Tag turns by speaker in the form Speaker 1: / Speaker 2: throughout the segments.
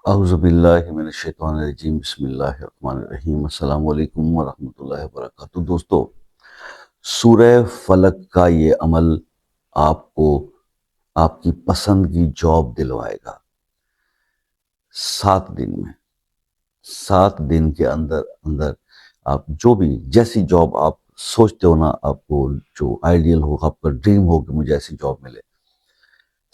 Speaker 1: اعوذ باللہ من الشیطان الرجیم بسم اللہ الرحمن الرحیم السلام علیکم ورحمۃ اللہ وبرکاتہ۔ دوستو، سورہ فلق کا یہ عمل آپ کو آپ کی پسند کی جاب دلوائے گا 7 دن میں۔ 7 دن کے اندر آپ جو بھی جیسی جاب آپ سوچتے ہو نا، آپ کو جو آئیڈیل ہو، آپ کا ڈریم ہو کہ مجھے ایسی جاب ملے،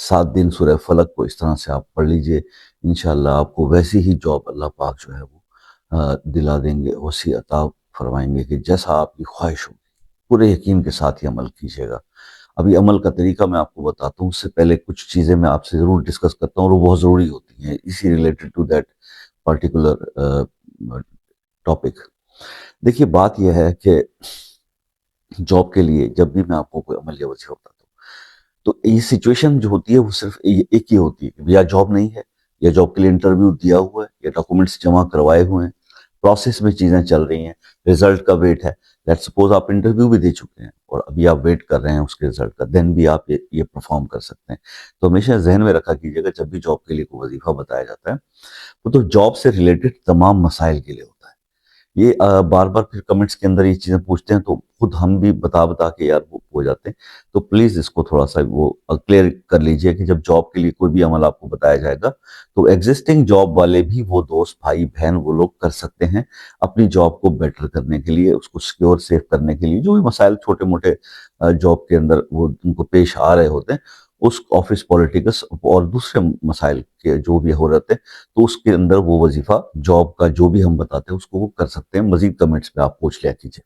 Speaker 1: 7 دن سورہ فلق کو اس طرح سے آپ پڑھ لیجئے، انشاءاللہ آپ کو ویسی ہی جاب اللہ پاک جو ہے وہ دلا دیں گے، وسیع عطا فرمائیں گے کہ جیسا آپ کی خواہش ہوگی۔ پورے یقین کے ساتھ ہی عمل کیجیے گا۔ ابھی عمل کا طریقہ میں آپ کو بتاتا ہوں، اس سے پہلے کچھ چیزیں میں آپ سے ضرور ڈسکس کرتا ہوں اور وہ بہت ضروری ہوتی ہیں اسی related to that particular topic. دیکھیے، بات یہ ہے کہ جاب کے لیے جب بھی میں آپ کو کوئی عمل یا وظیفہ بتاتا ہوں تو یہ سچویشن جو ہوتی ہے وہ صرف ایک ہی ہوتی ہے کہ یا جاب نہیں ہے، یا جاب کے لیے انٹرویو دیا ہوا ہے، یا ڈاکومنٹس جمع کروائے ہوئے ہیں، پروسیس میں چیزیں چل رہی ہیں، ریزلٹ کا ویٹ ہے۔ لیٹ سپوز آپ انٹرویو بھی دے چکے ہیں اور ابھی آپ ویٹ کر رہے ہیں اس کے ریزلٹ کا، دین بھی آپ یہ پرفارم کر سکتے ہیں۔ تو ہمیشہ ذہن میں رکھا کیجیے گا جب بھی جاب کے لیے کوئی وظیفہ بتایا جاتا ہے وہ تو جاب سے ریلیٹڈ تمام مسائل کے لیے ہوتا ہے۔ یہ بار بار پھر کمنٹس کے اندر یہ چیزیں پوچھتے ہیں تو خود ہم بھی بتا کے یار وہ ہو جاتے ہیں، تو پلیز اس کو تھوڑا سا وہ کلیئر کر لیجئے کہ جب جاب کے لیے کوئی بھی عمل آپ کو بتایا جائے گا تو ایگزسٹنگ جاب والے بھی، وہ دوست بھائی بہن، وہ لوگ کر سکتے ہیں اپنی جاب کو بیٹر کرنے کے لیے، اس کو سیکیور سیف کرنے کے لیے۔ جو بھی مسائل چھوٹے موٹے جاب کے اندر وہ ان کو پیش آ رہے ہوتے ہیں، اس آفس پولیٹکس اور دوسرے مسائل کے جو بھی ہو رہتے ہیں، تو اس کے اندر وہ وظیفہ جاب کا جو بھی ہم بتاتے ہیں اس کو وہ کر سکتے ہیں۔ مزید کمنٹس پہ آپ پوچھ لیا کیجئے۔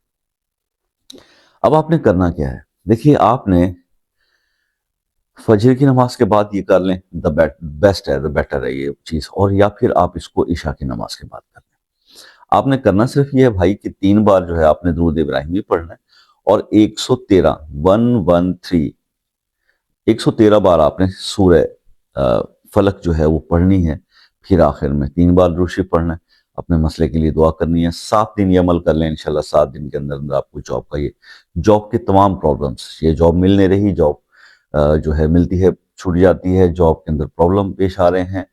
Speaker 1: اب آپ نے کرنا کیا ہے؟ دیکھیے، آپ نے فجر کی نماز کے بعد یہ کر لیں، دا بیسٹ ہے، دا بیٹر ہے یہ چیز، اور یا پھر آپ اس کو عشاء کی نماز کے بعد کر لیں۔ آپ نے کرنا صرف یہ ہے بھائی کہ 3 بار جو ہے آپ نے درود ابراہیمی پڑھنا ہے، اور 113 بار آپ نے سورہ فلق جو ہے وہ پڑھنی ہے، پھر آخر میں 3 بار درود شریف پڑھنا ہے، اپنے مسئلے کے لیے دعا کرنی ہے۔ 7 دن یہ عمل کر لیں انشاءاللہ، 7 دن کے اندر آپ کو جاب کے تمام پرابلمز، یہ جاب مل نہیں رہی، جاب جو ہے ملتی ہے چھوٹ جاتی ہے، جاب کے اندر پرابلم پیش آ رہے ہیں،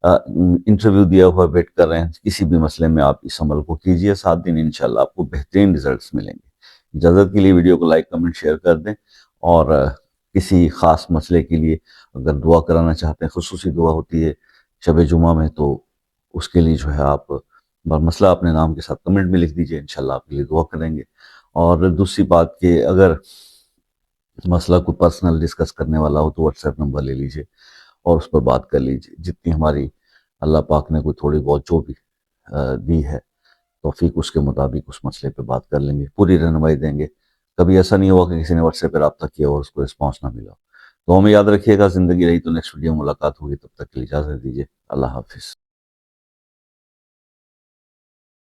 Speaker 1: انٹرویو دیا ہوا ویٹ کر رہے ہیں، کسی بھی مسئلے میں آپ اس عمل کو کیجئے، 7 دن انشاءاللہ آپ کو بہترین ریزلٹس ملیں گے۔ اجازت کے لیے ویڈیو کو لائک کمنٹ شیئر کر دیں، اور کسی خاص مسئلے کے لیے اگر دعا کرانا چاہتے ہیں، خصوصی دعا ہوتی ہے شب جمعہ میں، تو اس کے لیے جو ہے آپ مسئلہ اپنے نام کے ساتھ کمنٹ میں لکھ دیجئے، انشاءاللہ آپ کے لیے دعا کریں گے۔ اور دوسری بات کہ اگر مسئلہ کوئی پرسنل ڈسکس کرنے والا ہو تو واٹس ایپ نمبر لے لیجئے اور اس پر بات کر لیجئے، جتنی ہماری اللہ پاک نے کوئی تھوڑی بہت جو بھی دی ہے توفیق، اس کے مطابق اس مسئلے پہ بات کر لیں گے، پوری رہنمائی دیں گے۔ کبھی ایسا نہیں ہوا کہ کسی نے واٹس ایپ پہ رابطہ کیا اور اس کو رسپانس نہ ملا۔ تو ہمیں یاد رکھیے گا، زندگی رہی تو نیکسٹ ویڈیو میں ملاقات ہوگی، تب تک کے لیے اجازت دیجیے، اللہ حافظ۔